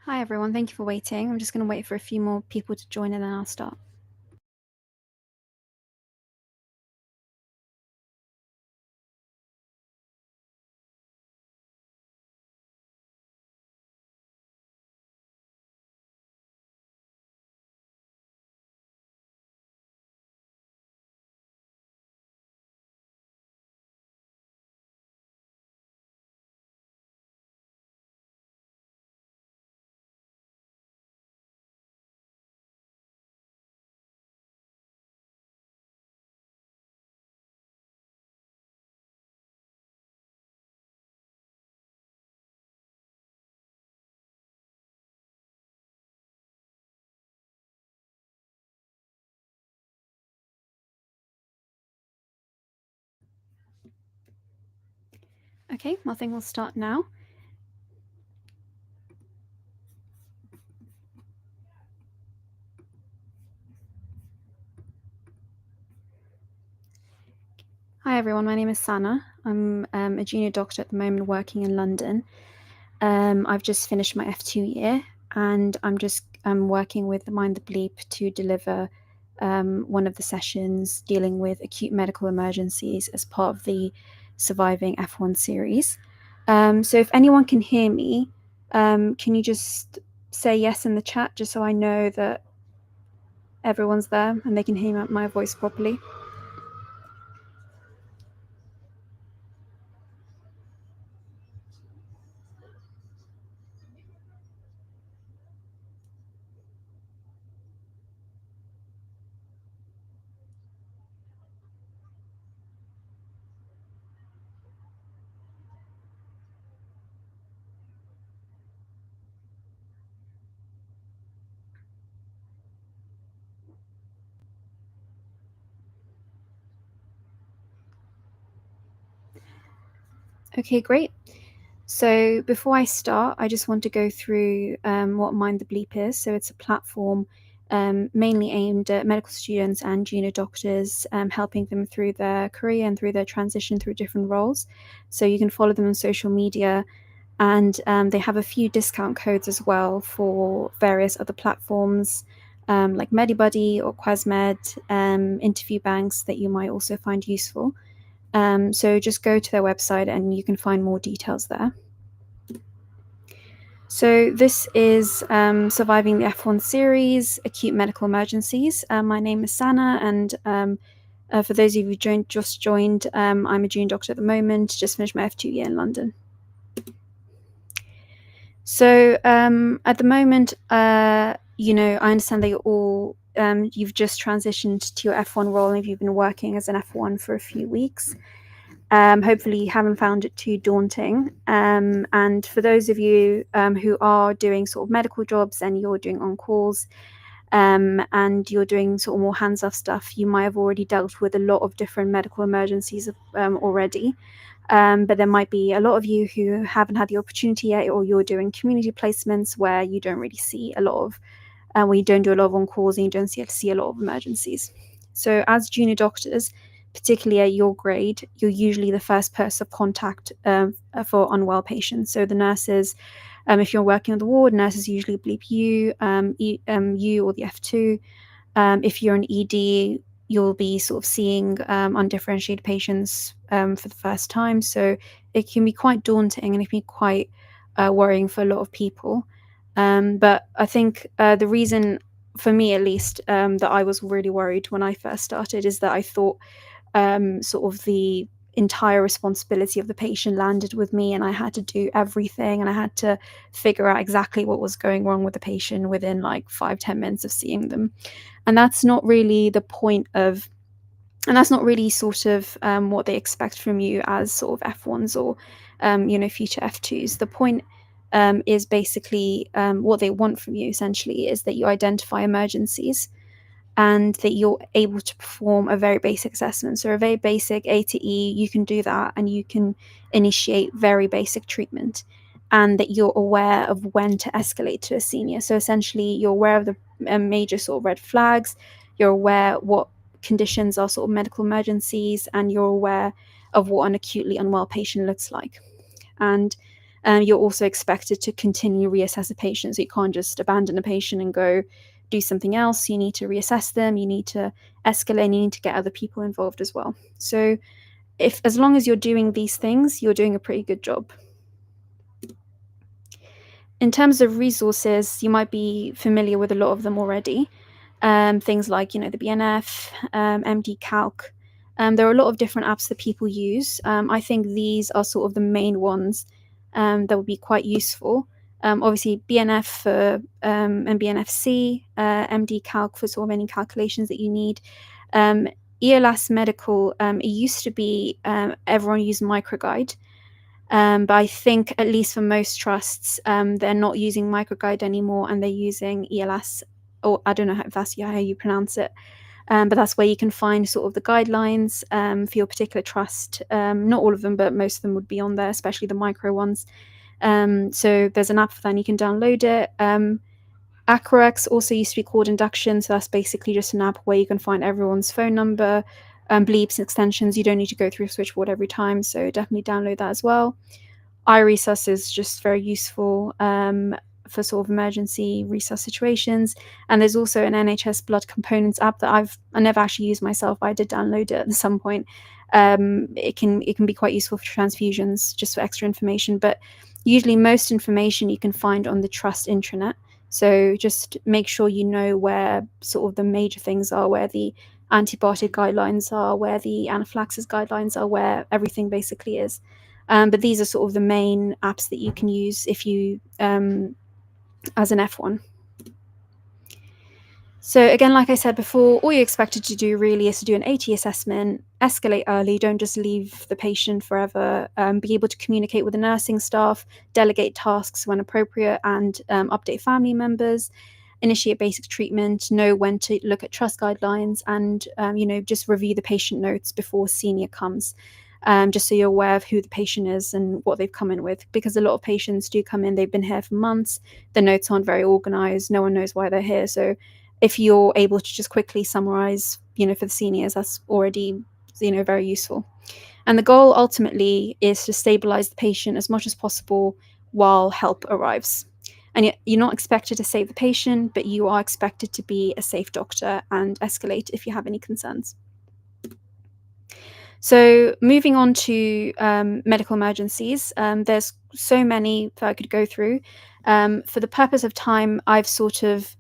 Hi everyone, thank you for waiting. I'm just going to wait for a few more people to join and then I'll start. Okay, I think we'll start now. Hi everyone, my name is Sana. I'm a junior doctor at the moment working in London. I've just finished my F2 year and I'm working with Mind the Bleep to deliver one of the sessions dealing with acute medical emergencies as part of the Surviving F1 series. So if anyone can hear me, can you just say yes in the chat just so I know that everyone's there and they can hear my voice properly? Okay, great. So before I start, I just want to go through what Mind the Bleep is. So it's a platform mainly aimed at medical students and junior doctors, helping them through their career and through their transition through different roles. So you can follow them on social media, and they have a few discount codes as well for various other platforms like MediBuddy or QuasMed, interview banks that you might also find useful. So just go to their website and you can find more details there. So this is Surviving the F1 series, Acute Medical Emergencies. My name is Sana, and for those of you who just joined, I'm a junior doctor at the moment, just finished my F2 year in London. So at the moment, I understand that you've just transitioned to your F1 role and if you've been working as an F1 for a few weeks. Hopefully you haven't found it too daunting. And for those of you who are doing sort of medical jobs and you're doing on-calls and you're doing sort of more hands-off stuff, you might have already dealt with a lot of different medical emergencies already. But there might be a lot of you who haven't had the opportunity yet, or you're doing community placements where you don't really see a lot of, where you don't do a lot of on-calls and you don't see a lot of emergencies. So as junior doctors, particularly at your grade, you're usually the first person of contact for unwell patients. So the nurses, if you're working on the ward, nurses usually bleep you, you or the F2. If you're an ED, you'll be sort of seeing undifferentiated patients for the first time. So it can be quite daunting and it can be quite worrying for a lot of people. But I think the reason, for me at least, that I was really worried when I first started is that I thought sort of the entire responsibility of the patient landed with me and I had to do everything and I had to figure out exactly what was going wrong with the patient within like 5-10 minutes of seeing them. And that's not really the point of, and that's not really sort of what they expect from you as sort of F1s or future F2s. The point is basically what they want from you essentially is that you identify emergencies and that you're able to perform a very basic assessment. So a very basic A to E, you can do that and you can initiate very basic treatment, and that you're aware of when to escalate to a senior. So essentially you're aware of the major sort of red flags, you're aware what conditions are sort of medical emergencies, and you're aware of what an acutely unwell patient looks like. And you're also expected to continue reassess a patient. So you can't just abandon a patient and go do something else. You need to reassess them, you need to escalate, and you need to get other people involved as well. So as long as you're doing these things, you're doing a pretty good job. In terms of resources, you might be familiar with a lot of them already. Things like, the BNF, MD Calc. There are a lot of different apps that people use. I think these are sort of the main ones that would be quite useful. Obviously, BNF for and BNFC, MD Calc for sort of any calculations that you need. ELS Medical, it used to be everyone used Microguide. But I think, at least for most trusts, they're not using Microguide anymore, and they're using ELS, or I don't know if that's how you pronounce it. But that's where you can find sort of the guidelines for your particular trust. Not all of them, but most of them would be on there, especially the micro ones. So there's an app for that, and you can download it. Acrorex also used to be called Induction, so that's basically just an app where you can find everyone's phone number, bleeps, and extensions. You don't need to go through a switchboard every time, so definitely download that as well. iResus is just very useful for sort of emergency resus situations. And there's also an NHS blood components app that I never actually used myself, but I did download it at some point. It can be quite useful for transfusions, just for extra information. But usually most information you can find on the trust intranet. So just make sure you know where sort of the major things are, where the antibiotic guidelines are, where the anaphylaxis guidelines are, where everything basically is. But these are sort of the main apps that you can use if you as an F1. So again, like I said before, all you're expected to do really is to do an AT assessment, escalate early, don't just leave the patient forever, be able to communicate with the nursing staff, delegate tasks when appropriate, and update family members, initiate basic treatment, know when to look at trust guidelines, and just review the patient notes before senior comes. Just so you're aware of who the patient is and what they've come in with, because a lot of patients do come in, they've been here for months, the notes aren't very organized, no one knows why they're here. So if you're able to just quickly summarize, for the seniors, that's already, very useful. And the goal ultimately is to stabilize the patient as much as possible while help arrives. And you're not expected to save the patient, but you are expected to be a safe doctor and escalate if you have any concerns. So moving on to medical emergencies, there's so many that I could go through. For the purpose of time, I've sort of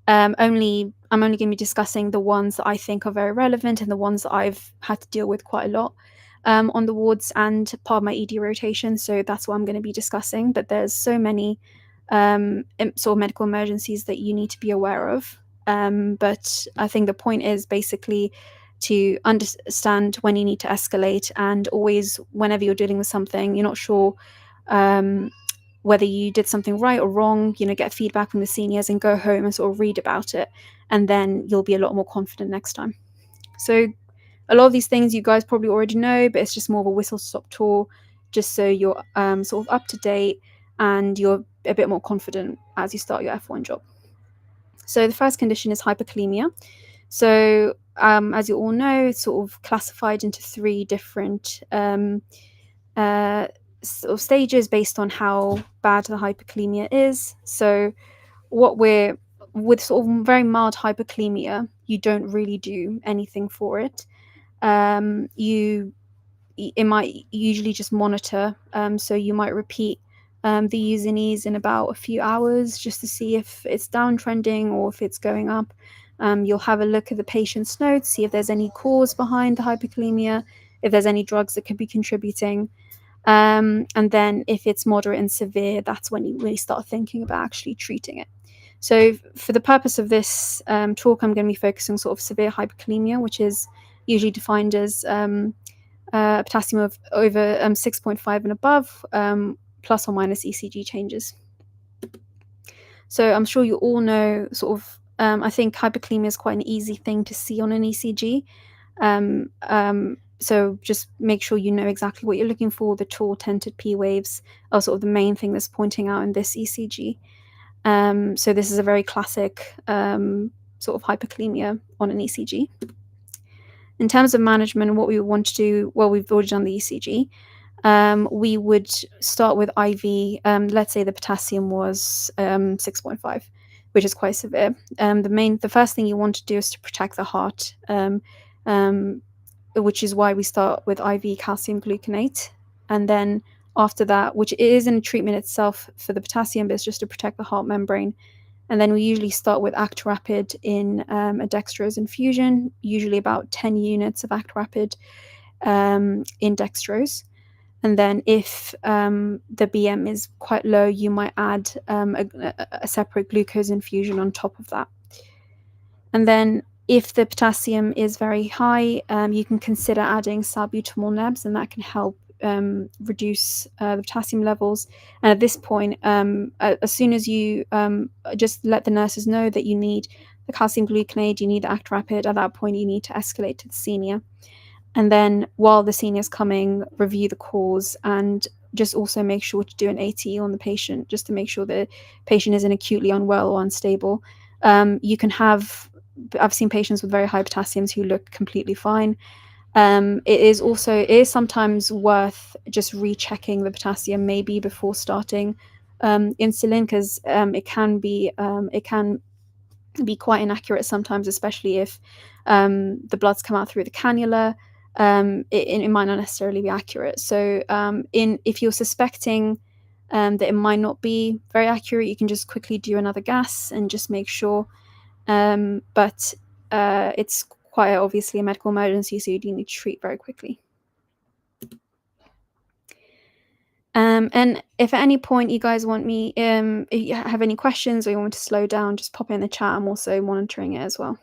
I'm only going to be discussing the ones that I think are very relevant and the ones that I've had to deal with quite a lot on the wards and part of my ED rotation. So that's what I'm going to be discussing. But there's so many sort of medical emergencies that you need to be aware of. But I think the point is basically to understand when you need to escalate, and always, whenever you're dealing with something, you're not sure whether you did something right or wrong, get feedback from the seniors and go home and sort of read about it. And then you'll be a lot more confident next time. So a lot of these things you guys probably already know, but it's just more of a whistle-stop tour, just so you're sort of up to date and you're a bit more confident as you start your F1 job. So the first condition is hyperkalemia. So as you all know, it's sort of classified into 3 different sort of stages based on how bad the hyperkalemia is. So with sort of very mild hyperkalemia, you don't really do anything for it. It might usually just monitor. So you might repeat the use and ease in about a few hours just to see if it's downtrending or if it's going up. You'll have a look at the patient's notes, see if there's any cause behind the hyperkalemia, if there's any drugs that could be contributing. And then if it's moderate and severe, that's when you really start thinking about actually treating it. So for the purpose of this talk, I'm going to be focusing on sort of severe hyperkalemia, which is usually defined as potassium of over 6.5 and above, plus or minus ECG changes. So I'm sure you all know sort of, I think hyperkalemia is quite an easy thing to see on an ECG. So just make sure you know exactly what you're looking for. The tall tented P waves are sort of the main thing that's pointing out in this ECG. So this is a very classic sort of hyperkalemia on an ECG. In terms of management and what we want to do, well, we've already done the ECG. we would start with IV. Let's say the potassium was 6.5, which is quite severe. The first thing you want to do is to protect the heart, which is why we start with IV calcium gluconate, and then after that, which isn't a treatment itself for the potassium, but it's just to protect the heart membrane. And then we usually start with Actrapid in a dextrose infusion, usually about 10 units of Actrapid in dextrose. And then if the BM is quite low, you might add a separate glucose infusion on top of that. And then if the potassium is very high, you can consider adding salbutamol nebs, and that can help reduce the potassium levels. And at this point, as soon as you just let the nurses know that you need the calcium gluconate, you need the Actrapid, at that point you need to escalate to the senior. And then while the senior's coming, review the cause and just also make sure to do an ATE on the patient, just to make sure the patient isn't acutely unwell or unstable. You can have, I've seen patients with very high potassiums who look completely fine. It is sometimes worth just rechecking the potassium maybe before starting insulin, because it can be quite inaccurate sometimes, especially if the blood's come out through the cannula. It might not necessarily be accurate. So if you're suspecting that it might not be very accurate, you can just quickly do another gas and just make sure. But it's quite obviously a medical emergency, so you do need to treat very quickly. And if at any point you guys want me, if you have any questions or you want to slow down, just pop it in the chat. I'm also monitoring it as well.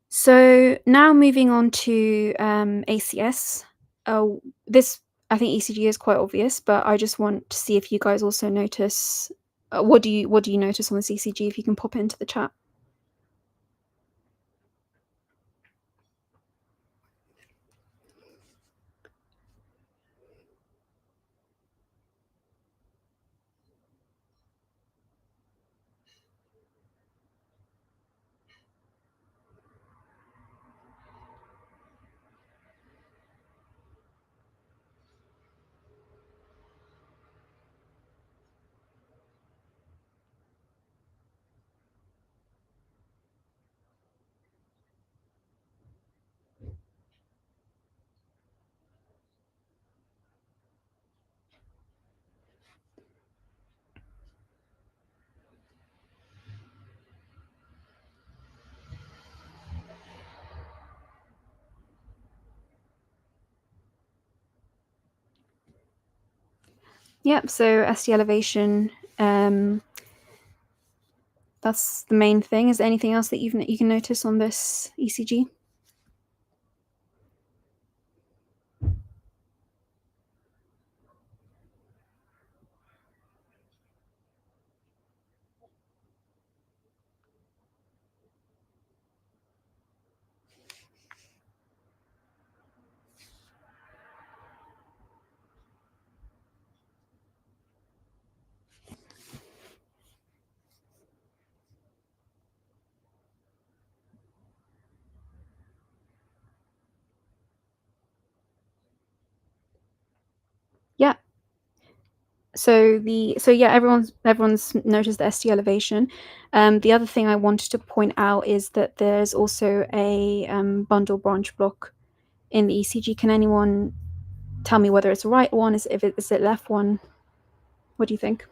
So now moving on to ACS. This, I think ECG is quite obvious, but I just want to see if you guys also notice. What do you notice on this ECG? If you can pop it into the chat. Yep. So ST elevation. That's the main thing. Is there anything else that you can notice on this ECG? Yeah. So everyone's noticed the ST elevation. The other thing I wanted to point out is that there's also a bundle branch block in the ECG. Can anyone tell me whether it's the right one? Is it left one? What do you think?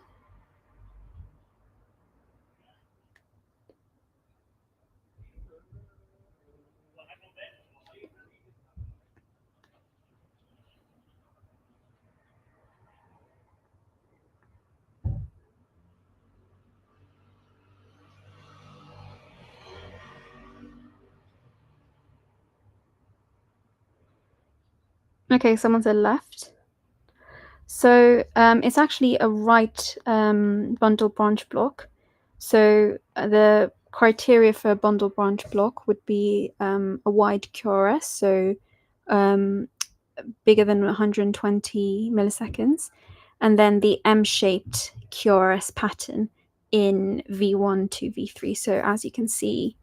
Okay, someone said left. So it's actually a right bundle branch block. So the criteria for a bundle branch block would be a wide QRS, so bigger than 120 milliseconds, and then the M-shaped QRS pattern in V1 to V3. So as you can see,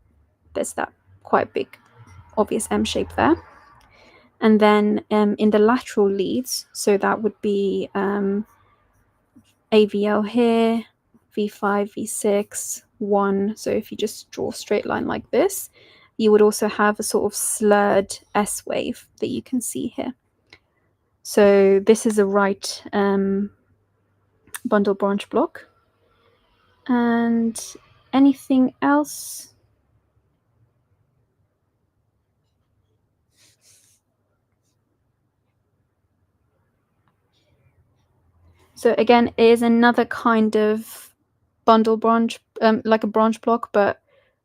there's that quite big, obvious M shape there. And then in the lateral leads, so that would be AVL here, V5, V6, 1. So if you just draw a straight line like this, you would also have a sort of slurred S wave that you can see here. So this is a right bundle branch block. And anything else? So again, it is another kind of bundle branch, like a branch block, but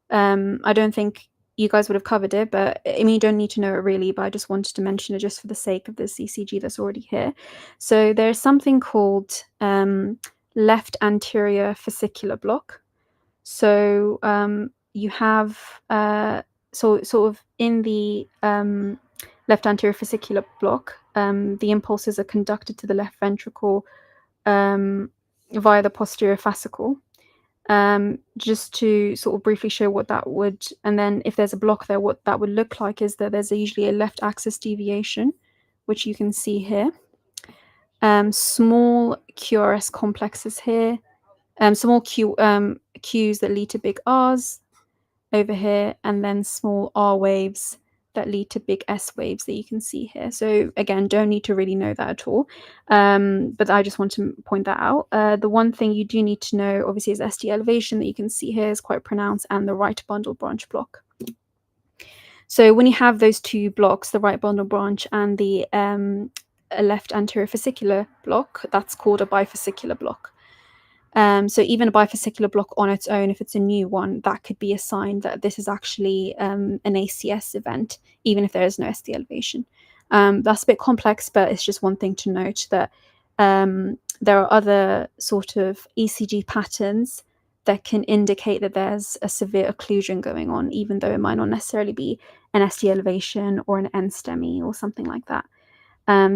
I don't think you guys would have covered it, but I mean, you don't need to know it really, but I just wanted to mention it just for the sake of this ECG that's already here. So there's something called left anterior fascicular block. So you have, so sort of in the left anterior fascicular block, the impulses are conducted to the left ventricle via the posterior fascicle. Just to sort of briefly show what that would, and then if there's a block there, what that would look like is that there's usually a left axis deviation, which you can see here. Small QRS complexes here, small Qs that lead to big Rs over here, and then small R waves that lead to big S waves that you can see here. So again, don't need to really know that at all, but I just want to point that out. The one thing you do need to know, obviously, is ST elevation that you can see here is quite pronounced, and the right bundle branch block. So when you have those two blocks, the right bundle branch and the left anterior fascicular block, that's called a bifascicular block. So even a bifascicular block on its own, if it's a new one, that could be a sign that this is actually an ACS event, even if there is no ST elevation. That's a bit complex, but it's just one thing to note that there are other sort of ECG patterns that can indicate that there's a severe occlusion going on, even though it might not necessarily be an ST elevation or an NSTEMI or something like that.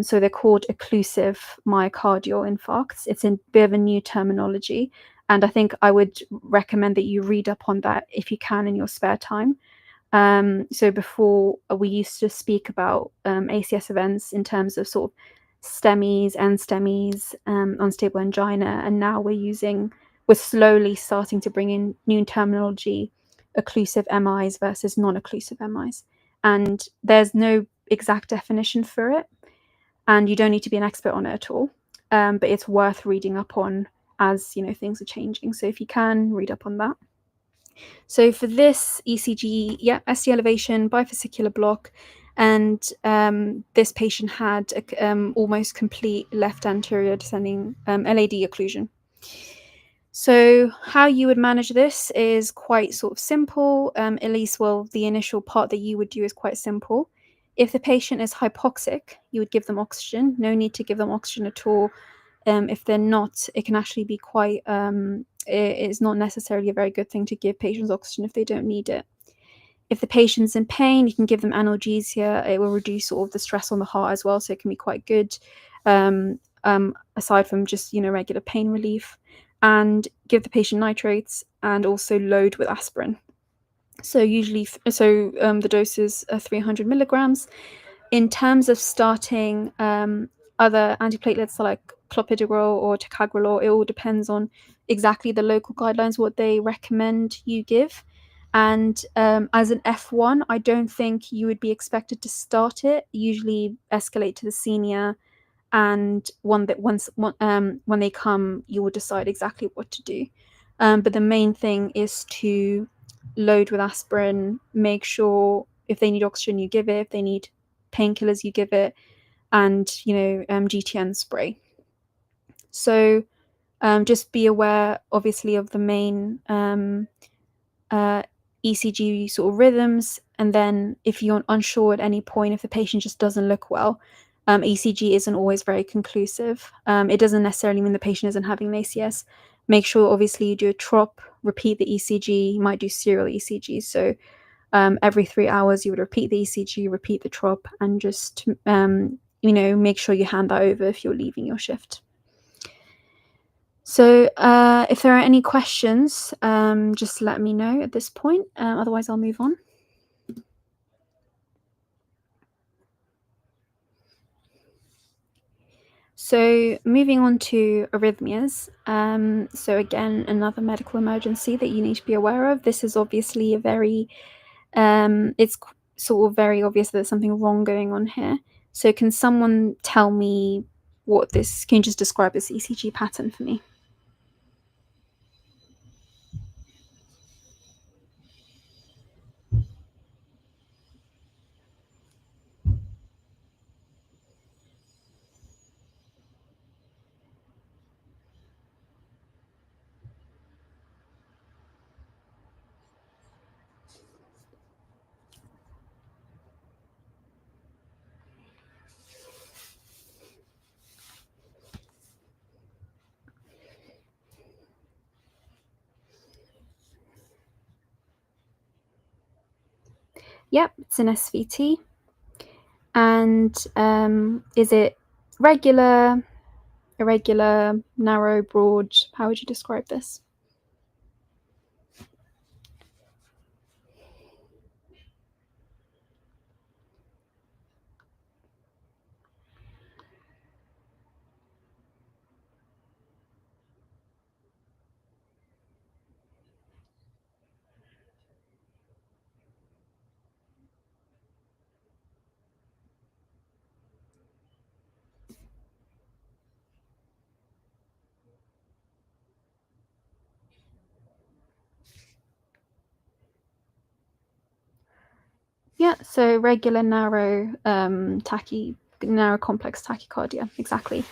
So they're called occlusive myocardial infarcts. It's a bit of a new terminology, and I think I would recommend that you read up on that if you can in your spare time. So before, we used to speak about ACS events in terms of sort of STEMIs, NSTEMIs, unstable angina, and now we're slowly starting to bring in new terminology, occlusive MIs versus non-occlusive MIs. And there's no exact definition for it, and you don't need to be an expert on it at all, but it's worth reading up on as things are changing. So if you can, read up on that. So for this ECG, ST elevation, bifascicular block, and this patient had almost complete left anterior descending LAD occlusion. So how you would manage this is quite sort of simple, at least, the initial part that you would do is quite simple. If the patient is hypoxic, you would give them oxygen. No need to give them oxygen at all. If they're not, it can actually be quite, it's not necessarily a very good thing to give patients oxygen if they don't need it. If the patient's in pain, you can give them analgesia. It will reduce sort of the stress on the heart as well, so it can be quite good, aside from just, regular pain relief. And give the patient nitrates and also load with aspirin. So usually, the doses are 300 milligrams. In terms of starting other antiplatelets like clopidogrel or ticagrelor, it all depends on exactly the local guidelines, what they recommend you give. And as an F1, I don't think you would be expected to start it. Usually escalate to the senior, and when they come, you will decide exactly what to do. But the main thing is to load with aspirin, make sure if they need oxygen, you give it. If they need painkillers, you give it, and GTN spray. So just be aware, obviously, of the main ECG sort of rhythms, and then if you're unsure at any point, if the patient just doesn't look well, ECG isn't always very conclusive. It doesn't necessarily mean the patient isn't having an ACS. Make sure, obviously, you do a TROP, repeat the ECG. You might do serial ECGs. So every 3 hours, you would repeat the ECG, repeat the TROP, and just make sure you hand that over if you're leaving your shift. So if there are any questions, just let me know at this point. Otherwise, I'll move on. So moving on to arrhythmias. So again, another medical emergency that you need to be aware of. This is obviously a very, it's sort of very obvious that there's something wrong going on here. So can someone tell me what this, can you just describe this ECG pattern for me? Yep, it's an SVT. And is it regular, irregular, narrow, broad? How would you describe this? Yeah, so regular, narrow, narrow complex tachycardia, exactly.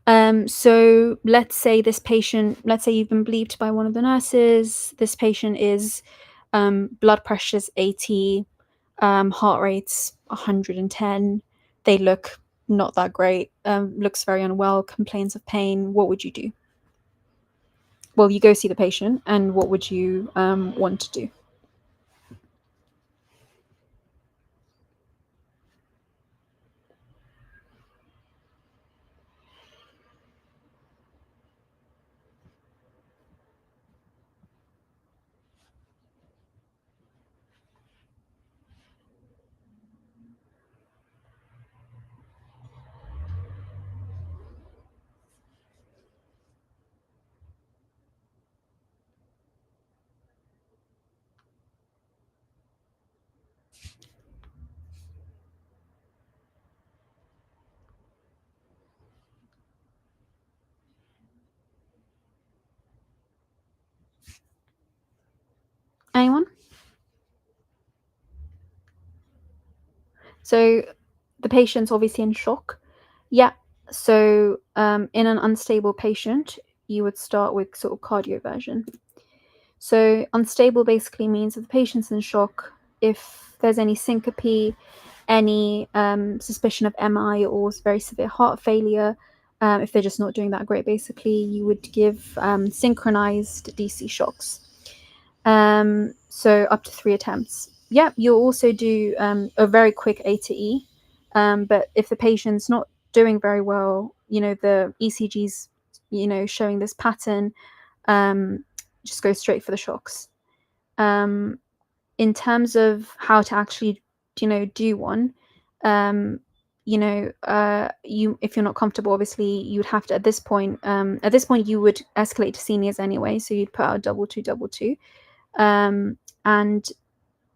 So let's say this patient, let's say you've been bleeped by one of the nurses. This patient is blood pressure's 80, heart rate's 110. They look not that great, looks very unwell, complains of pain. What would you do? Well, you go see the patient, and what would you want to do? Anyone? So the patient's obviously in shock. Yeah. So in an unstable patient, you would start with sort of cardioversion. So unstable basically means if the patient's in shock, if there's any syncope, any suspicion of MI or very severe heart failure, if they're just not doing that great, basically, you would give synchronized DC shocks. So up to 3 attempts. Yeah, you'll also do a very quick A to E. But if the patient's not doing very well, the ECG's, showing this pattern, um, just go straight for the shocks. Um, in terms of how to actually, do one, um, you if you're not comfortable, obviously you'd have to at this point you would escalate to seniors anyway, so you'd put out double two, double two. And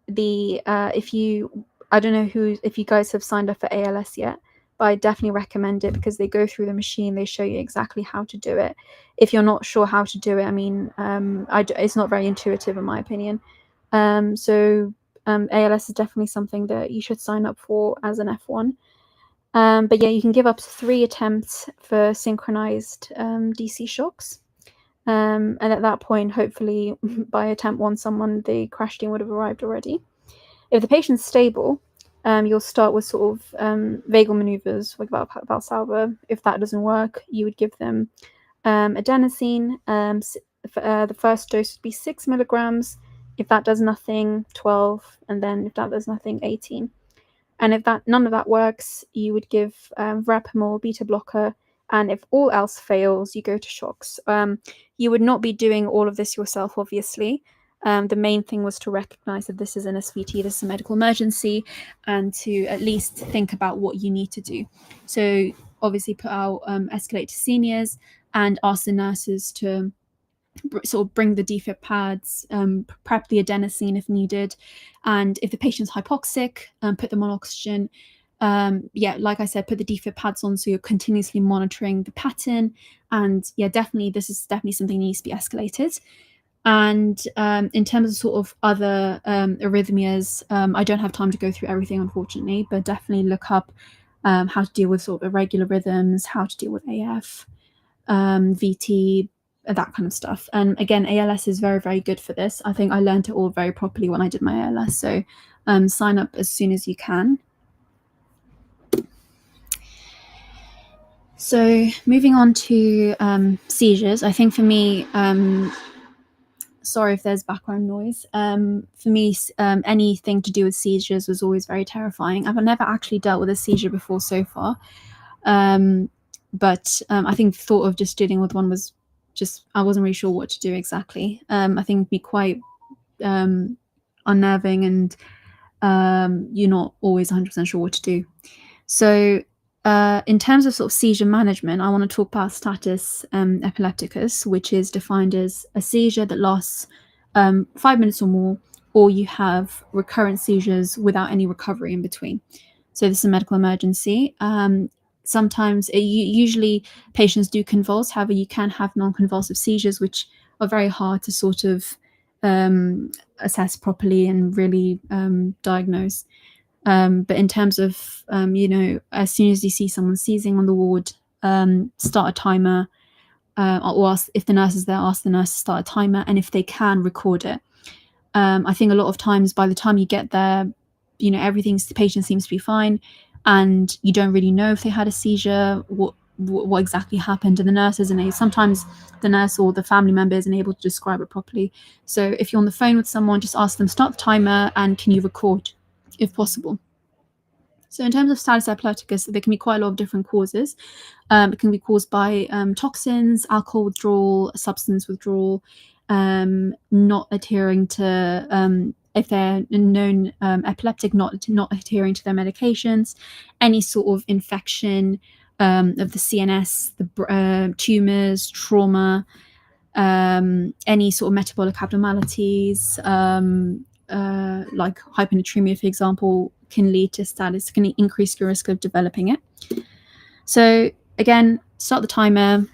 the if you I don't know who if you guys have signed up for ALS yet, but I definitely recommend it because they go through the machine, they show you exactly how to do it. If you're not sure how to do it, I mean, it's not very intuitive in my opinion. So ALS is definitely something that you should sign up for as an F1. But yeah, you can give up to 3 attempts for synchronized DC shocks. And at that point, hopefully, by attempt 1, the crash team would have arrived already. If the patient's stable, you'll start with sort of vagal maneuvers like Valsalva. If that doesn't work, you would give them adenosine. The first dose would be 6 milligrams. If that does nothing, 12, and then if that does nothing, 18. And if none of that works, you would give verapamil, beta blocker, and if all else fails, you go to shocks. You would not be doing all of this yourself, obviously. The main thing was to recognize that this is an SVT, this is a medical emergency, and to at least think about what you need to do. So obviously put out, escalate to seniors and ask the nurses to sort of bring the defib pads, prep the adenosine if needed, and if the patient's hypoxic, put them on oxygen. Like I said, put the defib pads on so you're continuously monitoring the pattern. And definitely this is definitely something that needs to be escalated. And in terms of sort of other arrhythmias, I don't have time to go through everything, unfortunately, but definitely look up how to deal with sort of irregular rhythms, how to deal with AF, VT, that kind of stuff. And again, ALS is very, very good for this. I think I learned it all very properly when I did my ALS. So sign up as soon as you can. So moving on to seizures, I think for me, sorry if there's background noise. For me, anything to do with seizures was always very terrifying. I've never actually dealt with a seizure before so far. But I think the thought of just dealing with one was just, I wasn't really sure what to do exactly. I think it'd be quite unnerving, and you're not always 100% sure what to do. So in terms of sort of seizure management, I want to talk about status epilepticus, which is defined as a seizure that lasts 5 minutes or more, or you have recurrent seizures without any recovery in between. So this is a medical emergency. Sometimes, usually patients do convulse. However, you can have non-convulsive seizures, which are very hard to sort of assess properly and really diagnose. But in terms of, as soon as you see someone seizing on the ward, start a timer, or ask, if the nurse is there, ask the nurse to start a timer, and if they can, record it. I think a lot of times by the time you get there, the patient seems to be fine, and you don't really know if they had a seizure, what exactly happened, and the nurse isn't. Sometimes the nurse or the family member isn't able to describe it properly. So if you're on the phone with someone, just ask them, start the timer, and can you record, if possible. So in terms of status epilepticus, there can be quite a lot of different causes. It can be caused by toxins, alcohol withdrawal, substance withdrawal, not adhering to, if they're known epileptic, not adhering to their medications, any sort of infection of the CNS, the tumors, trauma, any sort of metabolic abnormalities, like hyponatremia, for example, can lead to status, can increase your risk of developing it. So again, start the timer,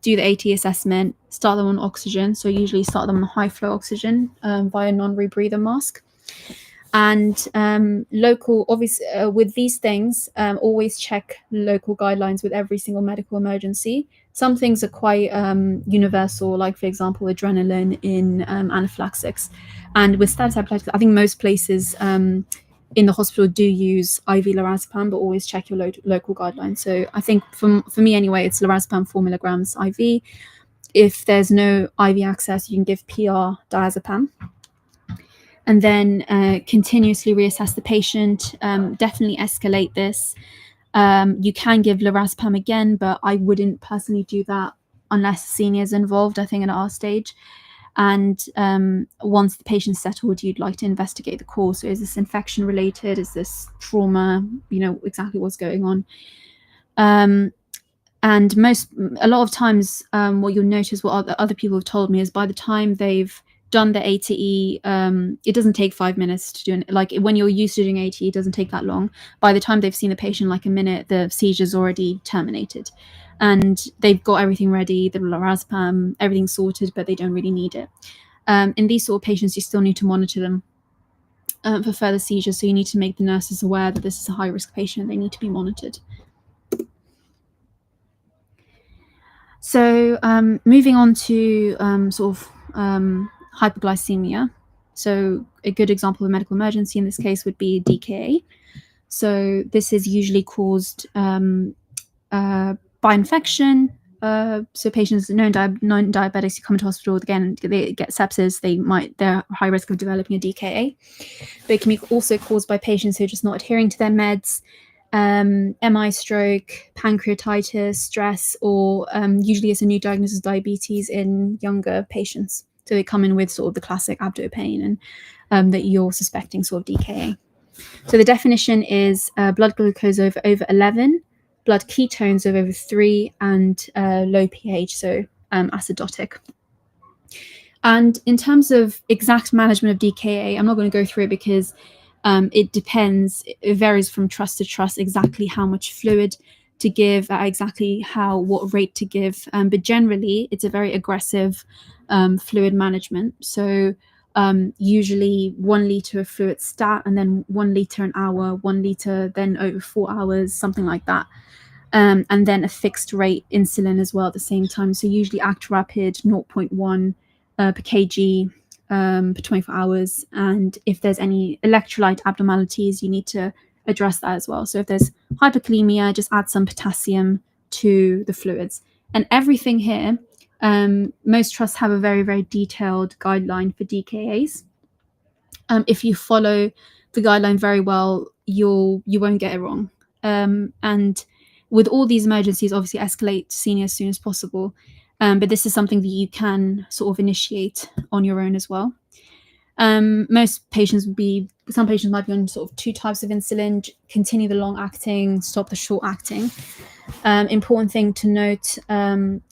do the AT assessment, start them on oxygen. So usually start them on high flow oxygen via non-rebreather mask. And local, obviously, with these things, always check local guidelines with every single medical emergency. Some things are quite universal, like, for example, adrenaline in anaphylaxis. And with status epilepticus, I think most places in the hospital do use IV lorazepam, but always check your local guidelines. So I think for me anyway, it's lorazepam 4 milligrams IV. If there's no IV access, you can give PR diazepam. And then continuously reassess the patient, definitely escalate this. You can give lorazepam again, but I wouldn't personally do that unless the senior is involved, I think, at our stage. And once the patient's settled, you'd like to investigate the cause. So is this infection related? Is this trauma? Exactly what's going on. And a lot of times, what you'll notice, what other people have told me, is by the time they've done the ATE, it doesn't take 5 minutes to do it. Like when you're used to doing ATE, it doesn't take that long. By the time they've seen the patient, like a minute, the seizure's already terminated. And they've got everything ready, the lorazepam, everything's sorted, but they don't really need it. In these sort of patients, you still need to monitor them for further seizures. So you need to make the nurses aware that this is a high-risk patient and they need to be monitored. So moving on to hypoglycemia. So a good example of a medical emergency in this case would be DKA. So this is usually caused by infection. So patients, non-diabetics who come into hospital, again, they get sepsis, they're high risk of developing a DKA. But it can be also caused by patients who are just not adhering to their meds, MI, stroke, pancreatitis, stress, or usually it's a new diagnosis of diabetes in younger patients. So they come in with sort of the classic abdo pain and that you're suspecting sort of DKA. So the definition is blood glucose over 11, blood ketones of over 3, and low pH, so acidotic. And in terms of exact management of DKA, I'm not going to go through it because it depends. It varies from trust to trust exactly how much fluid to give, exactly what rate to give. But generally, it's a very aggressive fluid management. So usually 1 liter of fluid stat, and then 1 liter an hour, 1 liter then over 4 hours, something like that. And then a fixed rate insulin as well at the same time. So usually act rapid 0.1 per kg for 24 hours. And if there's any electrolyte abnormalities, you need to address that as well. So if there's hyperkalemia, just add some potassium to the fluids. And everything here, most trusts have a very, very detailed guideline for DKAs. If you follow the guideline very well, you won't get it wrong. And with all these emergencies, obviously escalate to senior as soon as possible. But this is something that you can sort of initiate on your own as well. Most patients some patients might be on sort of 2 types of insulin, continue the long acting, stop the short acting. Important thing to note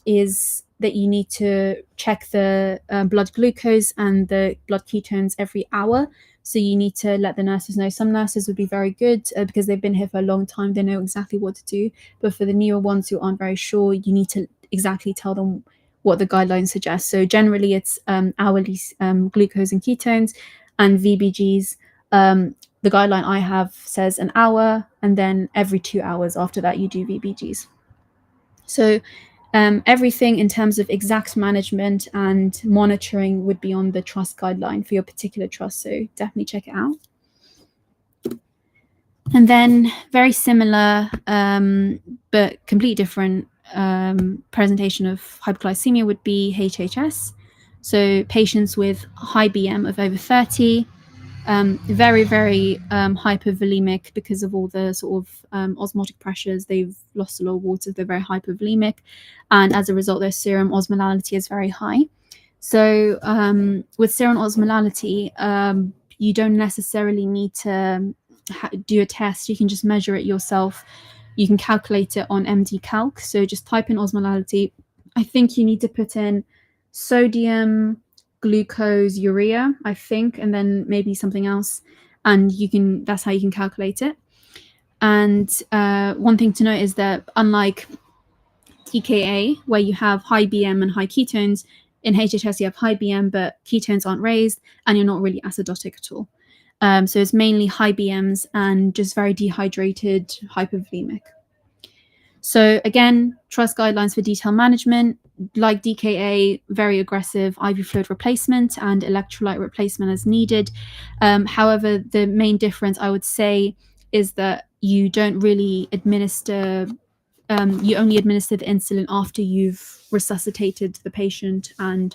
is that you need to check the blood glucose and the blood ketones every hour. So you need to let the nurses know. Some nurses would be very good because they've been here for a long time. They know exactly what to do. But for the newer ones who aren't very sure, you need to exactly tell them what the guidelines suggest. So generally it's hourly glucose and ketones and VBGs. The guideline I have says an hour, and then every 2 hours after that you do VBGs. So everything in terms of exact management and monitoring would be on the trust guideline for your particular trust. So definitely check it out. And then very similar, but completely different presentation of hypoglycemia would be HHS. So patients with high BM of over 30, very, very hypervolemic because of all the sort of osmotic pressures. They've lost a lot of water. They're very hypervolemic. And as a result, their serum osmolality is very high. So with serum osmolality, you don't necessarily need to do a test. You can just measure it yourself. You can calculate it on MD Calc. So just type in osmolality. I think you need to put in sodium, glucose, urea, I think, and then maybe something else. And that's how you can calculate it. And one thing to note is that unlike DKA, where you have high BM and high ketones, in HHS you have high BM, but ketones aren't raised, and you're not really acidotic at all. So it's mainly high BMs and just very dehydrated, hypervolemic. So again, trust guidelines for detailed management, like DKA, very aggressive IV fluid replacement and electrolyte replacement as needed. However, the main difference I would say is that you don't really administer, you only administer the insulin after you've resuscitated the patient and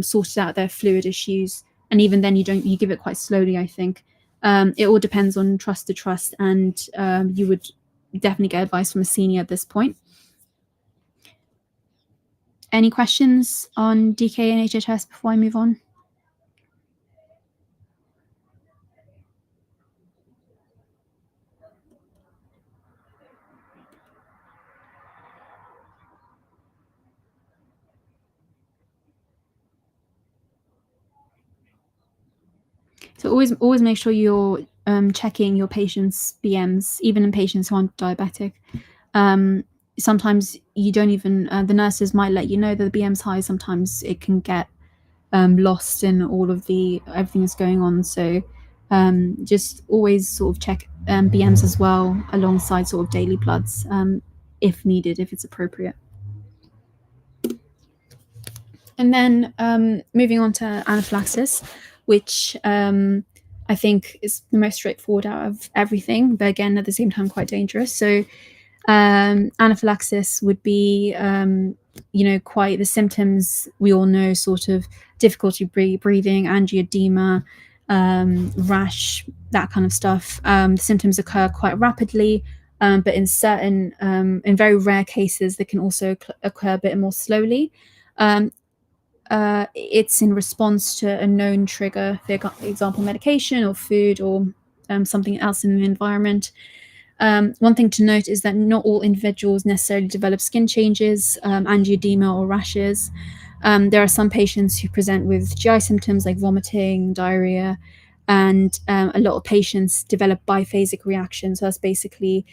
sorted out their fluid issues. And even then you give it quite slowly, I think. It all depends on trust to trust, and you would definitely get advice from a senior at this point. Any questions on DK and HHS before I move on? So always make sure you're checking your patients' BMs, even in patients who aren't diabetic. Sometimes you don't even, the nurses might let you know that the BM's high. Sometimes it can get lost in all of everything that's going on. So just always sort of check BMs as well alongside sort of daily bloods if needed, if it's appropriate. And then moving on to anaphylaxis, which I think is the most straightforward out of everything, but again, at the same time, quite dangerous. So anaphylaxis would be, quite the symptoms we all know, sort of difficulty breathing, angioedema, rash, that kind of stuff. The symptoms occur quite rapidly, but in very rare cases, they can also occur a bit more slowly. it's in response to a known trigger, for example, medication or food or something else in the environment. One thing to note is that not all individuals necessarily develop skin changes, angioedema, or rashes. There are some patients who present with GI symptoms like vomiting, diarrhea, and a lot of patients develop biphasic reactions. So that's basically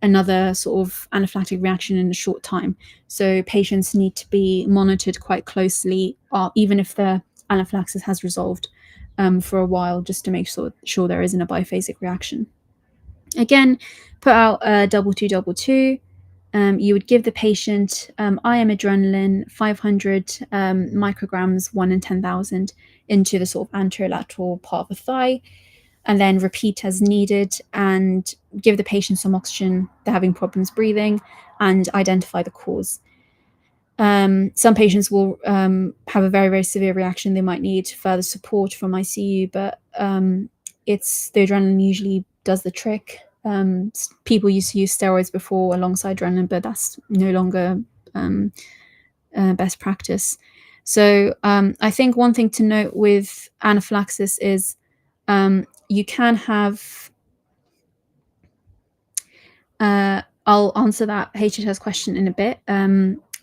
another sort of anaphylactic reaction in a short time. So patients need to be monitored quite closely, even if their anaphylaxis has resolved for a while, just to make sure there isn't a biphasic reaction. Again, put out a 2222. You would give the patient IM adrenaline 500 micrograms, 1 in 10,000, into the sort of anterolateral part of the thigh, and then repeat as needed and give the patient some oxygen. They're having problems breathing, and identify the cause. Some patients will have a very, very severe reaction. They might need further support from ICU, but it's the adrenaline usually does the trick. People used to use steroids before alongside adrenaline, but that's no longer best practice. So I think one thing to note with anaphylaxis is you can have I'll answer that HHS question in a bit.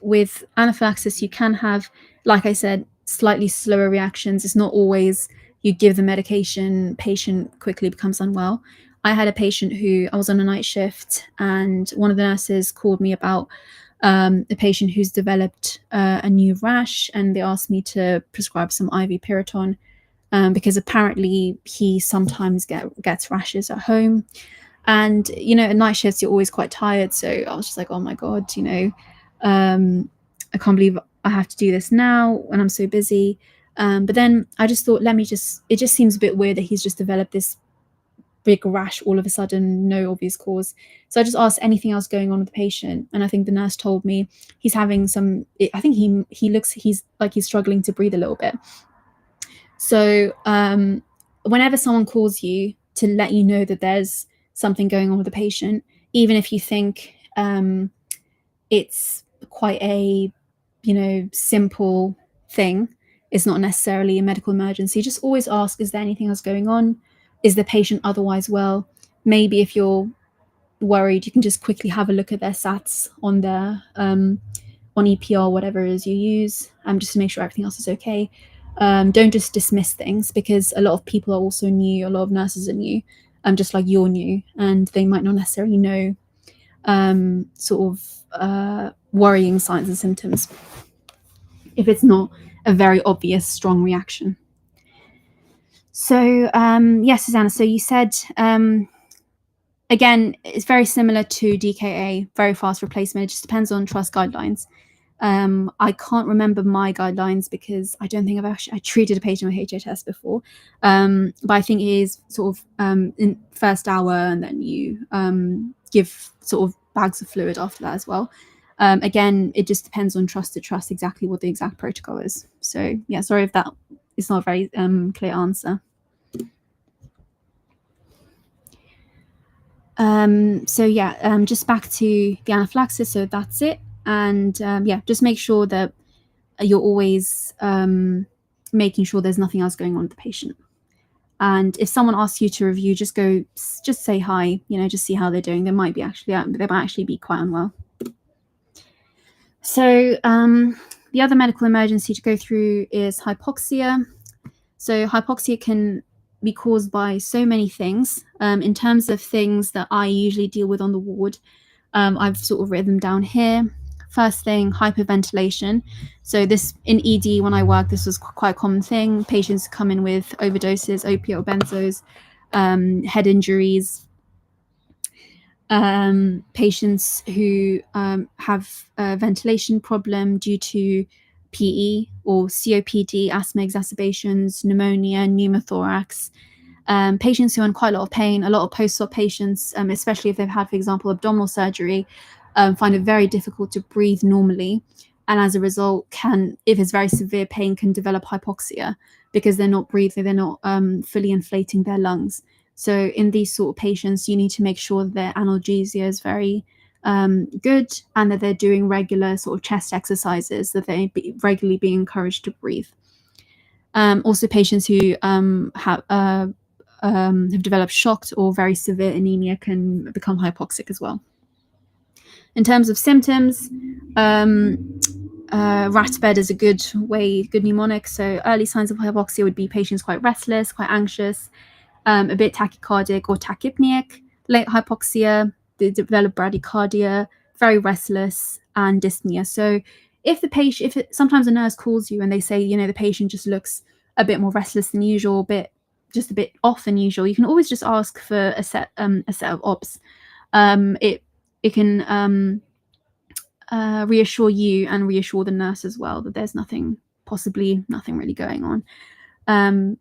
With anaphylaxis, you can have, like I said, slightly slower reactions. It's not always you give the medication, patient quickly becomes unwell. I had a patient who I was on a night shift, and one of the nurses called me about a patient who's developed a new rash, and they asked me to prescribe some IV Piriton because apparently he sometimes gets rashes at home. And, at night shifts, you're always quite tired. So I was just like, oh my God, I can't believe I have to do this now when I'm so busy. But then I just thought, it just seems a bit weird that he's just developed this big rash all of a sudden, no obvious cause. So I just asked anything else going on with the patient. And I think the nurse told me he's having I think he's like he's struggling to breathe a little bit. So whenever someone calls you to let you know that there's something going on with the patient, even if you think it's quite a simple thing, it's not necessarily a medical emergency, just always ask, is there anything else going on? Is the patient otherwise well? Maybe if you're worried, you can just quickly have a look at their SATs on their on EPR, whatever it is you use, just to make sure everything else is okay. Don't just dismiss things, because a lot of people are also new, a lot of nurses are new, just like you're new, and they might not necessarily know worrying signs and symptoms if it's not a very obvious strong reaction. So yes, Susanna, so you said again, it's very similar to DKA, very fast replacement. It just depends on trust guidelines. I can't remember my guidelines because I don't think I treated a patient with HHS before. But I think it is sort of in first hour, and then you give sort of bags of fluid after that as well. Again, it just depends on trust to trust exactly what the exact protocol is. So yeah, sorry if that is not a very clear answer. So yeah, just back to the anaphylaxis. So that's it. And yeah, just make sure that you're always making sure there's nothing else going on with the patient. And if someone asks you to review, just say hi, just see how they're doing. They might actually be quite unwell. So the other medical emergency to go through is hypoxia. So hypoxia can be caused by so many things. In terms of things that I usually deal with on the ward, I've sort of written them down here. First thing, hyperventilation. So this in ED, when I worked, this was quite a common thing. Patients come in with overdoses, opiate or benzos, head injuries. Patients who have a ventilation problem due to PE or COPD, asthma exacerbations, pneumonia, pneumothorax. Patients who are in quite a lot of pain, a lot of post-op patients, especially if they've had, for example, abdominal surgery, find it very difficult to breathe normally. And as a result, if it's very severe pain, can develop hypoxia because they're not breathing, they're not fully inflating their lungs. So in these sort of patients, you need to make sure that their analgesia is very good, and that they're doing regular sort of chest exercises, that they're regularly being encouraged to breathe. Also, patients who have developed shocked or very severe anemia can become hypoxic as well. In terms of symptoms, rat bed is a good mnemonic. So early signs of hypoxia would be patients quite restless, quite anxious, a bit tachycardic or tachypneic. Late hypoxia, they develop bradycardia, very restless, and dyspnea. So if sometimes a nurse calls you and they say, the patient just looks a bit more restless than usual, just a bit off than usual, you can always just ask for a set of obs. It can reassure you and reassure the nurse as well that there's nothing really going on.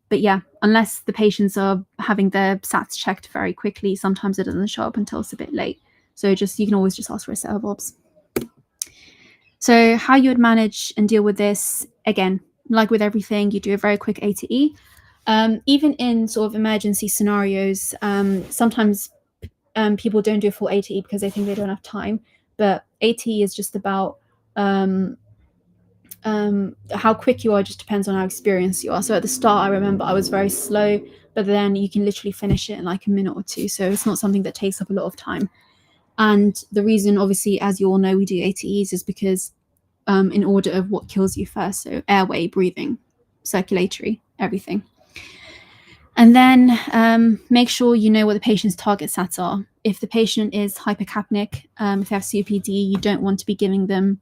But yeah, unless the patients are having their SATs checked very quickly, sometimes it doesn't show up until it's a bit late. So you can always just ask for a set of obs. So how you would manage and deal with this, again, like with everything, you do a very quick A to E. Even in sort of emergency scenarios, sometimes people don't do a full A to E because they think they don't have time. But A to E is just about how quick you are, just depends on how experienced you are. So at the start, I remember I was very slow, but then you can literally finish it in like a minute or two. So it's not something that takes up a lot of time. And the reason, obviously, as you all know, we do ATEs is because in order of what kills you first. So airway, breathing, circulatory, everything. And then make sure you know what the patient's target SATs are. If the patient is hypercapnic, if they have COPD, you don't want to be giving them,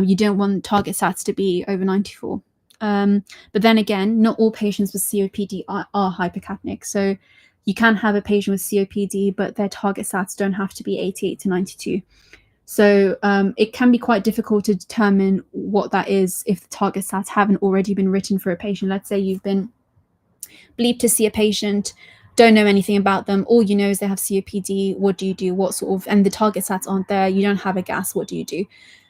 you don't want target SATs to be over 94. But then again, not all patients with COPD are hypercapnic. So you can have a patient with COPD, but their target SATs don't have to be 88 to 92. So it can be quite difficult to determine what that is if the target SATs haven't already been written for a patient. Let's say you've been bleeped to see a patient, don't know anything about them, all you know is they have COPD. What do you do? And the target SATs aren't there, you don't have a gas, what do you do?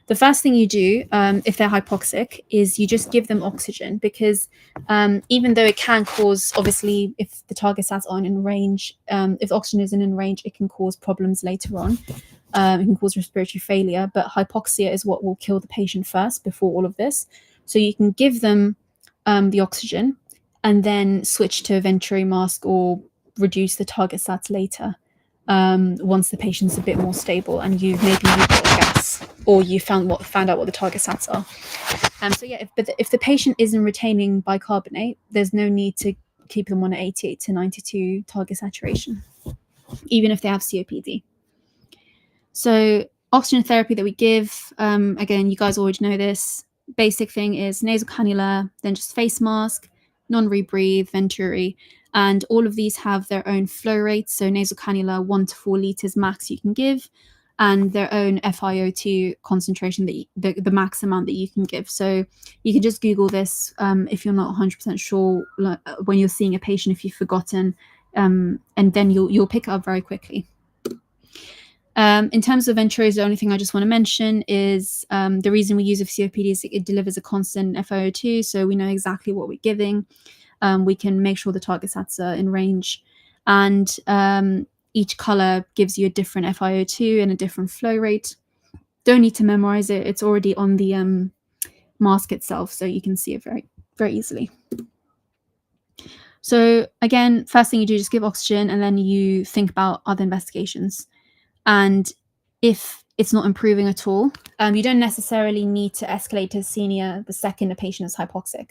The first thing you do if they're hypoxic is you just give them oxygen, because even though it can cause, obviously, if the target SATs aren't in range, if oxygen isn't in range, it can cause problems later on. It can cause respiratory failure, but hypoxia is what will kill the patient first before all of this. So you can give them the oxygen and then switch to a venturi mask or reduce the target SATs later once the patient's a bit more stable and you've got gas or you found out what the target SATs are. So yeah, if the patient isn't retaining bicarbonate, there's no need to keep them on 88 to 92 target saturation, even if they have COPD. So oxygen therapy that we give, again, you guys already know this. Basic thing is nasal cannula, then just face mask, non-rebreathe, venturi, and all of these have their own flow rates. So nasal cannula, 1 to 4 liters max you can give, and their own FiO2 concentration, that the max amount that you can give. So you can just Google this if you're not 100% sure when you're seeing a patient, if you've forgotten, and then you'll pick it up very quickly. In terms of venturis, the only thing I just want to mention is the reason we use a COPD is it delivers a constant FiO2, so we know exactly what we're giving. We can make sure the target SATs are in range, and each color gives you a different FiO2 and a different flow rate. Don't need to memorize it. It's already on the mask itself, so you can see it very, very easily. So again, first thing you do, just give oxygen, and then you think about other investigations. And if it's not improving at all, you don't necessarily need to escalate to senior the second a patient is hypoxic.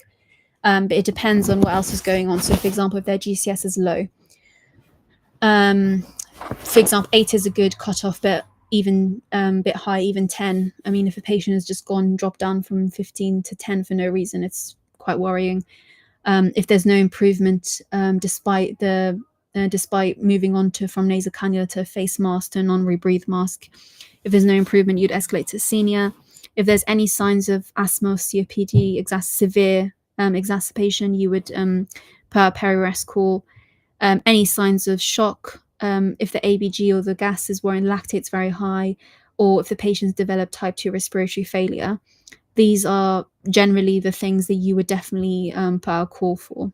But it depends on what else is going on. So, for example, if their GCS is low, for example, 8 is a good cutoff, but even bit high, even 10. I mean, if a patient has just dropped down from 15 to 10 for no reason, it's quite worrying. If there's no improvement, despite moving on from nasal cannula to face mask to non-rebreathe mask, if there's no improvement, you'd escalate to senior. If there's any signs of asthma or COPD, severe exacerbation, you would put a peri-rest call. Any signs of shock, if the ABG or the gases were in lactates very high, or if the patient's developed type 2 respiratory failure, these are generally the things that you would definitely put a call for.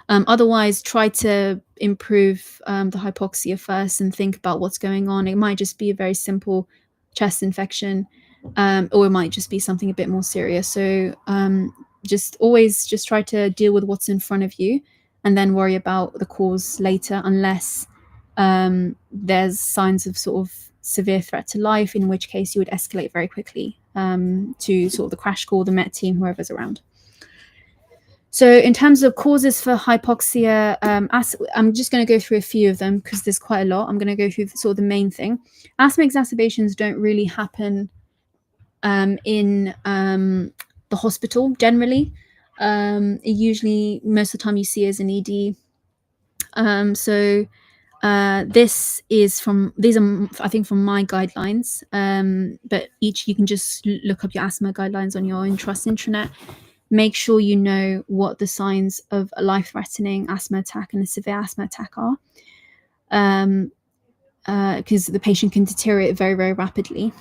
Otherwise, try to improve the hypoxia first and think about what's going on. It might just be a very simple chest infection, or it might just be something a bit more serious. So just always just try to deal with what's in front of you, and then worry about the cause later, unless there's signs of sort of severe threat to life, in which case you would escalate very quickly to sort of the crash call, the Met team, whoever's around. So in terms of causes for hypoxia, I'm just going to go through a few of them because there's quite a lot. I'm going to go through sort of the main thing. Asthma exacerbations don't really happen in the hospital generally. Usually, most of the time you see as an ED. These are, I think, from my guidelines, but you can just look up your asthma guidelines on your own trust intranet. Make sure you know what the signs of a life-threatening asthma attack and a severe asthma attack are, because the patient can deteriorate very, very rapidly.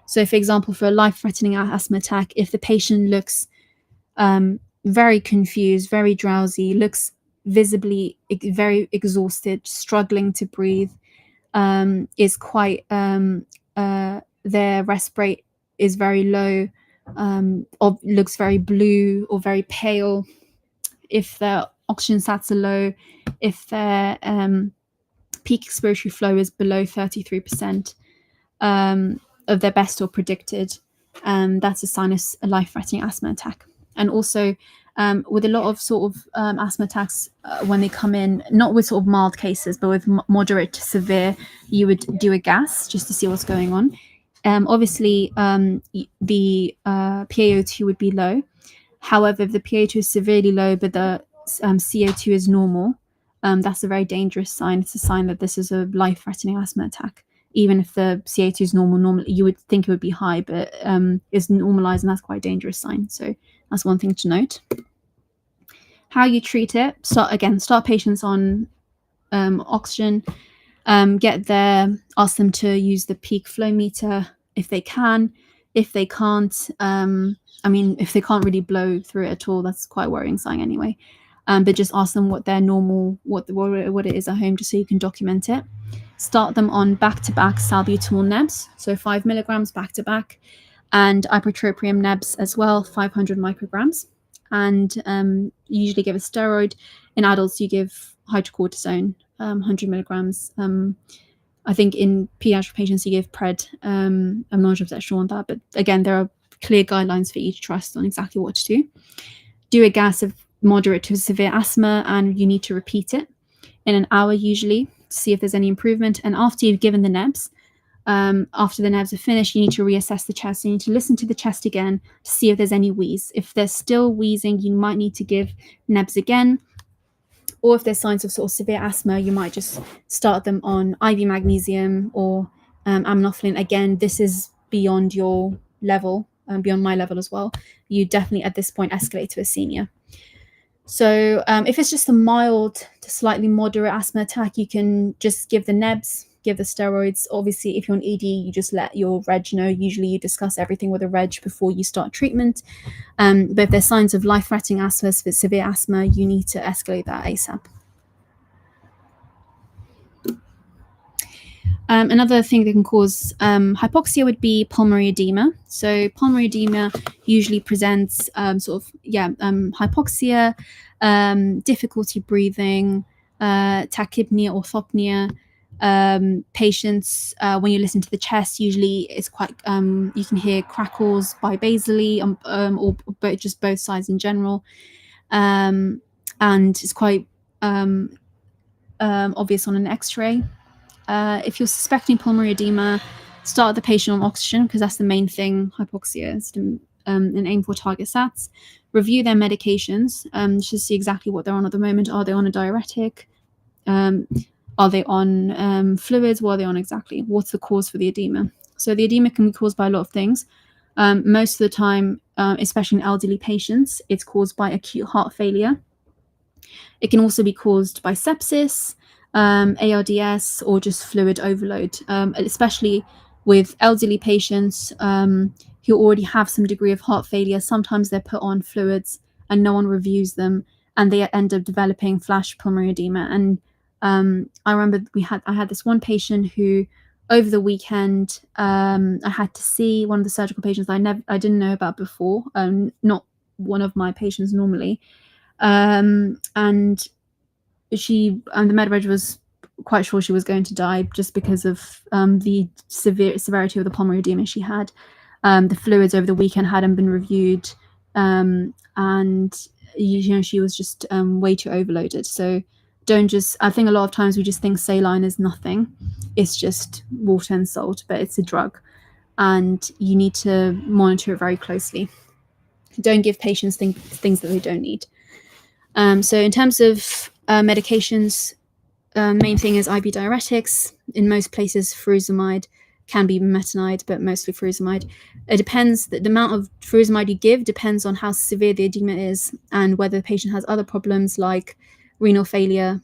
So, for example, for a life-threatening asthma attack, if the patient looks very confused, very drowsy, looks visibly very exhausted, struggling to breathe, is quite their rest rate is very low, or looks very blue or very pale, if their oxygen sats are low, if their peak expiratory flow is below 33% of their best or predicted, that's a sign of a life-threatening asthma attack. And also with a lot of sort of asthma attacks, when they come in, not with sort of mild cases, but with moderate to severe, you would do a gas just to see what's going on. Obviously, the PaO2 would be low. However, if the PaO2 is severely low, but the CO2 is normal, that's a very dangerous sign. It's a sign that this is a life-threatening asthma attack. Even if the CO2 is normal, you would think it would be high, but it's normalized, and that's quite a dangerous sign. So that's one thing to note. How you treat it: start patients on oxygen. Ask them to use the peak flow meter if they can. If they can't, if they can't really blow through it at all, that's quite a worrying sign anyway. But just ask them what their normal, what it is at home, just so you can document it. Start them on back-to-back salbutamol nebs, so 5 milligrams back-to-back, and ipratropium nebs as well, 500 micrograms. And usually give a steroid. In adults, you give hydrocortisone, 100 milligrams. I think in pediatric patients, you give pred. I'm not sure on that, but again, there are clear guidelines for each trust on exactly what to do. Do a gas of moderate to severe asthma, and you need to repeat it in an hour usually to see if there's any improvement. And after you've given the nebs, after the nebs are finished, you need to reassess the chest. You need to listen to the chest again to see if there's any wheeze. If they're still wheezing, you might need to give nebs again. Or if there's signs of sort of severe asthma, you might just start them on IV magnesium or aminophylline. Again, this is beyond your level, beyond my level as well. You definitely at this point escalate to a senior. So if it's just a mild to slightly moderate asthma attack, you can just give the nebs, give the steroids. Obviously, if you're on ED, you just let your reg know. Usually you discuss everything with a reg before you start treatment. But if there's signs of life-threatening asthma, severe asthma, you need to escalate that ASAP. Another thing that can cause hypoxia would be pulmonary edema. So pulmonary edema usually presents hypoxia, difficulty breathing, tachypnea, orthopnea. Patients, when you listen to the chest, usually it's quite, you can hear crackles bibasally, or just both sides in general. And it's quite obvious on an x-ray. If you're suspecting pulmonary edema, start the patient on oxygen, because that's the main thing. Hypoxia is and aim for target sats. Review their medications to see exactly what they're on at the moment. Are they on a diuretic? Are they on fluids? What are they on exactly? What's the cause for the edema? So the edema can be caused by a lot of things. Most of the time, especially in elderly patients, it's caused by acute heart failure. It can also be caused by sepsis, ARDS, or just fluid overload, especially with elderly patients who already have some degree of heart failure. Sometimes they're put on fluids and no one reviews them, and they end up developing flash pulmonary edema. And I remember I had this one patient who, over the weekend, I had to see one of the surgical patients I didn't know about before, not one of my patients normally, and the med reg was quite sure she was going to die just because of the severity of the pulmonary edema she had. The fluids over the weekend hadn't been reviewed, and she was just way too overloaded. So I think a lot of times we just think saline is nothing. It's just water and salt, but it's a drug, and you need to monitor it very closely. Don't give patients things that they don't need. So in terms of medications, main thing is IV diuretics. In most places, furosemide, can be metonide, but mostly furosemide. It depends. The amount of furosemide you give depends on how severe the edema is and whether the patient has other problems like renal failure.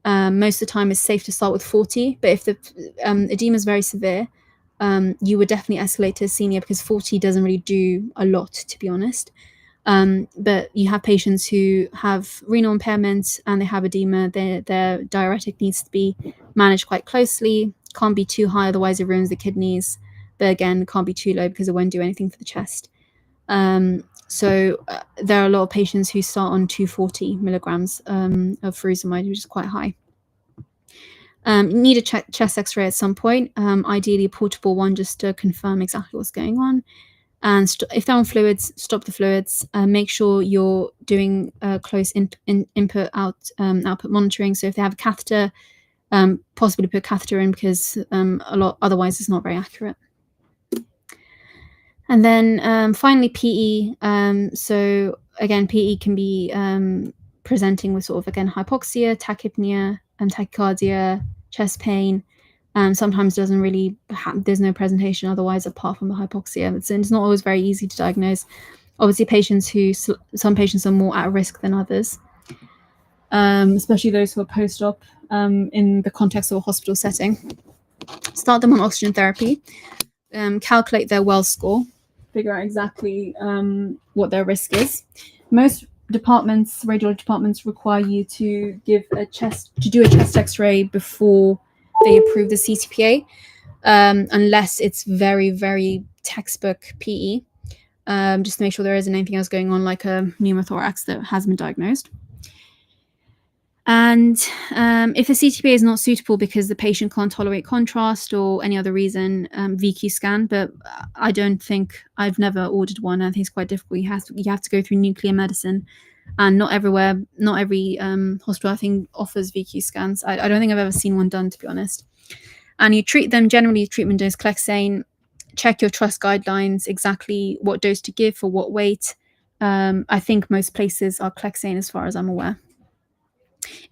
Most of the time, it's safe to start with 40, but if the edema is very severe, you would definitely escalate to a senior because 40 doesn't really do a lot, to be honest. But you have patients who have renal impairment and they have edema. Their diuretic needs to be managed quite closely. Can't be too high, otherwise it ruins the kidneys. But again, can't be too low because it won't do anything for the chest. So there are a lot of patients who start on 240 milligrams of furosemide, which is quite high. Need a chest x-ray at some point, ideally a portable one just to confirm exactly what's going on. And if they're on fluids, stop the fluids. Make sure you're doing close input output monitoring. So if they have a catheter, possibly put a catheter in because otherwise it's not very accurate. And then finally PE. So again, PE can be presenting with sort of again hypoxia, tachypnea, and tachycardia, chest pain. Sometimes doesn't really there's no presentation otherwise apart from the hypoxia. It's not always very easy to diagnose. Obviously, some patients are more at risk than others, especially those who are post-op in the context of a hospital setting. Start them on oxygen therapy, calculate their Wells score, figure out exactly what their risk is. Most radiology departments require you to do a chest X-ray before they approve the CTPA, unless it's very, very textbook PE, just to make sure there isn't anything else going on like a pneumothorax that has been diagnosed. And if the CTPA is not suitable because the patient can't tolerate contrast or any other reason, VQ scan, but I've never ordered one. I think it's quite difficult. You have to go through nuclear medicine, and not every hospital I think offers VQ scans. I don't think I've ever seen one done, to be honest. And you treat them generally. Treatment dose clexane. Check your trust guidelines exactly what dose to give for what weight. I think most places are clexane as far as I'm aware.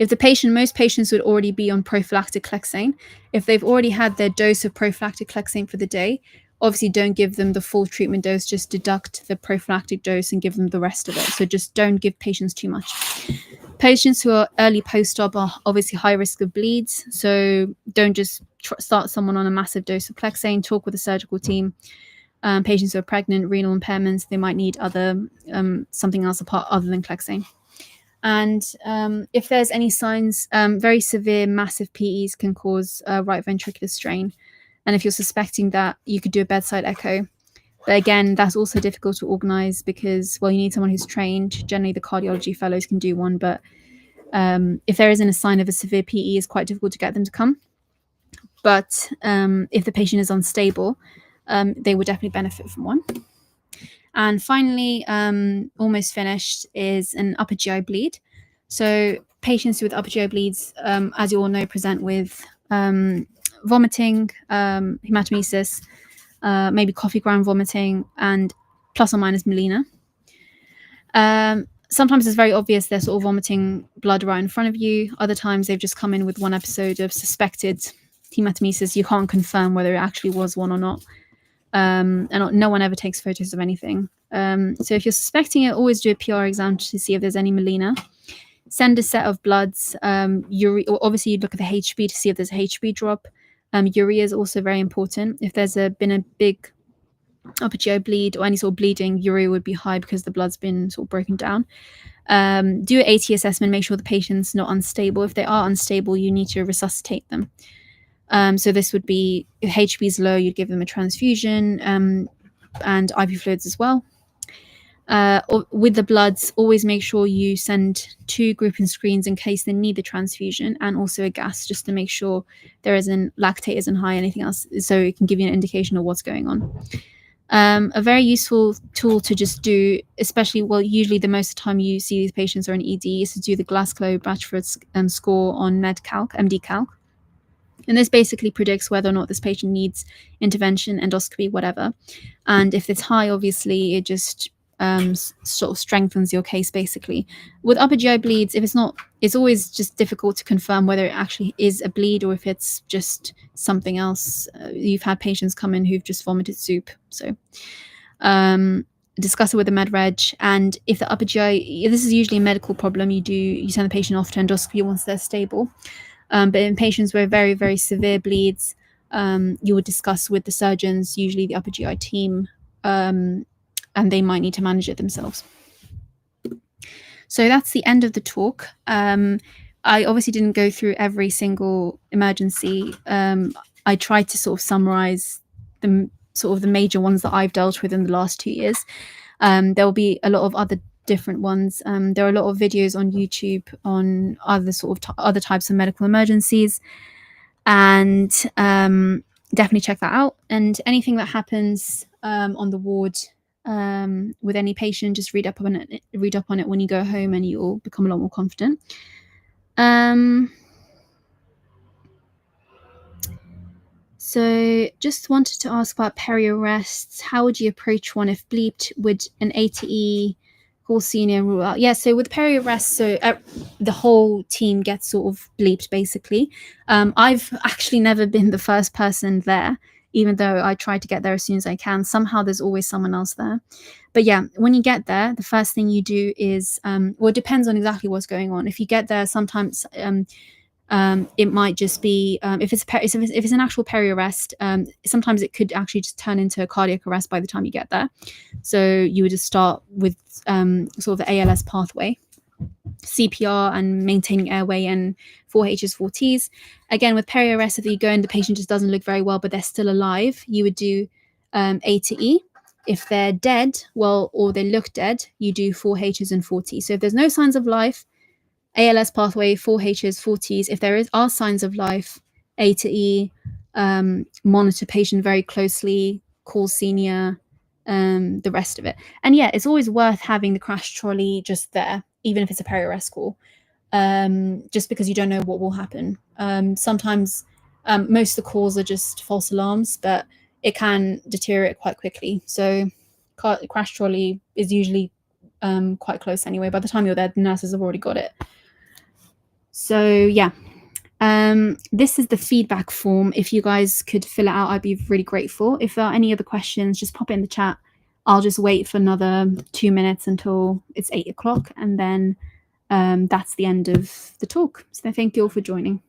Most patients would already be on prophylactic clexane. If they've already had their dose of prophylactic clexane for the day, obviously don't give them the full treatment dose, just deduct the prophylactic dose and give them the rest of it. So just don't give patients too much. Patients who are early post-op are obviously high risk of bleeds, so don't just start someone on a massive dose of clexane. Talk with the surgical team. Patients who are pregnant, renal impairments, they might need something else other than clexane. And if there's any signs, very severe, massive PEs can cause right ventricular strain. And if you're suspecting that, you could do a bedside echo. But again, that's also difficult to organize because, well, you need someone who's trained. Generally, the cardiology fellows can do one. But if there isn't a sign of a severe PE, it's quite difficult to get them to come. But if the patient is unstable, they would definitely benefit from one. And finally, almost finished, is an upper GI bleed. So patients with upper GI bleeds, as you all know, present with vomiting, hematemesis, maybe coffee ground vomiting, and plus or minus melena. Sometimes it's very obvious they're sort of vomiting blood right in front of you. Other times they've just come in with one episode of suspected hematemesis. You can't confirm whether it actually was one or not. And no one ever takes photos of anything. So if you're suspecting it, always do a PR exam to see if there's any melena. Send a set of bloods. Obviously, you'd look at the HB to see if there's a HB drop. Urea is also very important. If there's been a big upper GI bleed or any sort of bleeding, urea would be high because the blood's been sort of broken down. Do an AT assessment, make sure the patient's not unstable. If they are unstable, you need to resuscitate them. So this would be, if HB is low, you'd give them a transfusion and IV fluids as well. With the bloods, always make sure you send 2 grouping screens in case they need the transfusion, and also a gas just to make sure there isn't lactate isn't high, anything else, so it can give you an indication of what's going on. A very useful tool to just do, especially, well, usually the most of the time you see these patients are in ED, is to do the Glasgow-Blatchford score on MD Calc. And this basically predicts whether or not this patient needs intervention, endoscopy, whatever. And if it's high, obviously, it just sort of strengthens your case, basically. With upper GI bleeds, if it's not, it's always just difficult to confirm whether it actually is a bleed or if it's just something else. You've had patients come in who've just vomited soup. So discuss it with the med reg. And if the upper GI, this is usually a medical problem, you send the patient off to endoscopy once they're stable. But in patients with very, very severe bleeds, you would discuss with the surgeons, usually the upper GI team, and they might need to manage it themselves. So that's the end of the talk. I obviously didn't go through every single emergency. I tried to sort of summarize the major ones that I've dealt with in the last 2 years. There will be a lot of other different ones. There are a lot of videos on YouTube on other other types of medical emergencies, and definitely check that out. And anything that happens on the ward with any patient, just read up on it when you go home, and you'll become a lot more confident. So just wanted to ask about peri-arrests. How would you approach one if bleeped? Would an ATE call senior rule out? Yeah, so with peri-arrests, so the whole team gets sort of bleeped, basically. I've actually never been the first person there, even though I try to get there as soon as I can. Somehow there's always someone else there. But yeah, when you get there, the first thing you do is, well, it depends on exactly what's going on. If you get there, sometimes it might just be, if it's an actual peri-arrest, sometimes it could actually just turn into a cardiac arrest by the time you get there. So you would just start with sort of the ALS pathway, CPR and maintaining airway, and 4Hs, 4Ts. Again, with peri-arrest, if you go and the patient just doesn't look very well, but they're still alive, you would do A to E. If they're dead, well, or they look dead, you do 4Hs and 4Ts. So if there's no signs of life, ALS pathway, 4Hs, 4Ts. If there are signs of life, A to E, monitor patient very closely, call senior, the rest of it. And yeah, it's always worth having the crash trolley just there, even if it's a peri-arrest call, just because you don't know what will happen. Sometimes most of the calls are just false alarms, but it can deteriorate quite quickly. So crash trolley is usually quite close anyway. By the time you're there, the nurses have already got it. So yeah, this is the feedback form. If you guys could fill it out, I'd be really grateful. If there are any other questions, just pop it in the chat. I'll just wait for another 2 minutes until it's 8 o'clock, and then that's the end of the talk. So thank you all for joining.